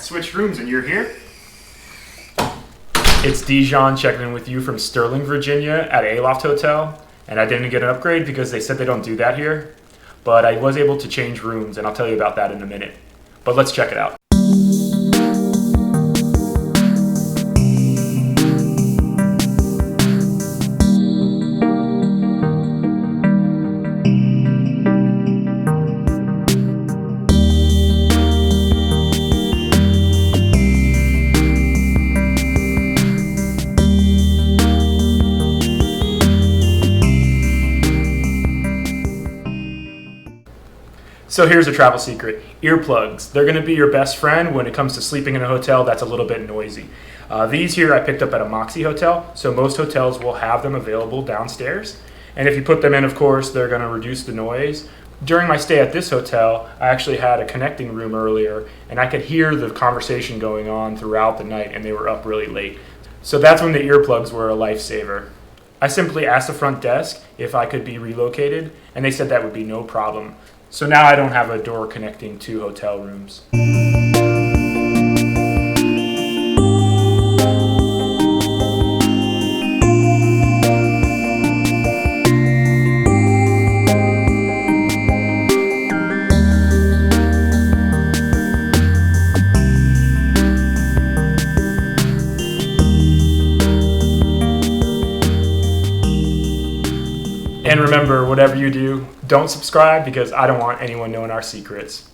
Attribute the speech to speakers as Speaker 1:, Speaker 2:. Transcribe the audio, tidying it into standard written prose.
Speaker 1: switched rooms and you're here. It's Dijon checking in with you from Sterling, Virginia at Aloft Hotel. And I didn't get an upgrade because they said they don't do that here. But I was able to change rooms, and I'll tell you about that in a minute. But let's check it out. So here's a travel secret, earplugs. They're gonna be your best friend when it comes to sleeping in a hotel that's a little bit noisy. These here I picked up at a Moxie hotel, so most hotels will have them available downstairs. And if you put them in, of course, they're gonna reduce the noise. During my stay at this hotel, I actually had a connecting room earlier, and I could hear the conversation going on throughout the night, and they were up really late. So that's when the earplugs were a lifesaver. I simply asked the front desk if I could be relocated, and they said that would be no problem. So now I don't have a door connecting two hotel rooms. And remember, whatever you do, don't subscribe because I don't want anyone knowing our secrets.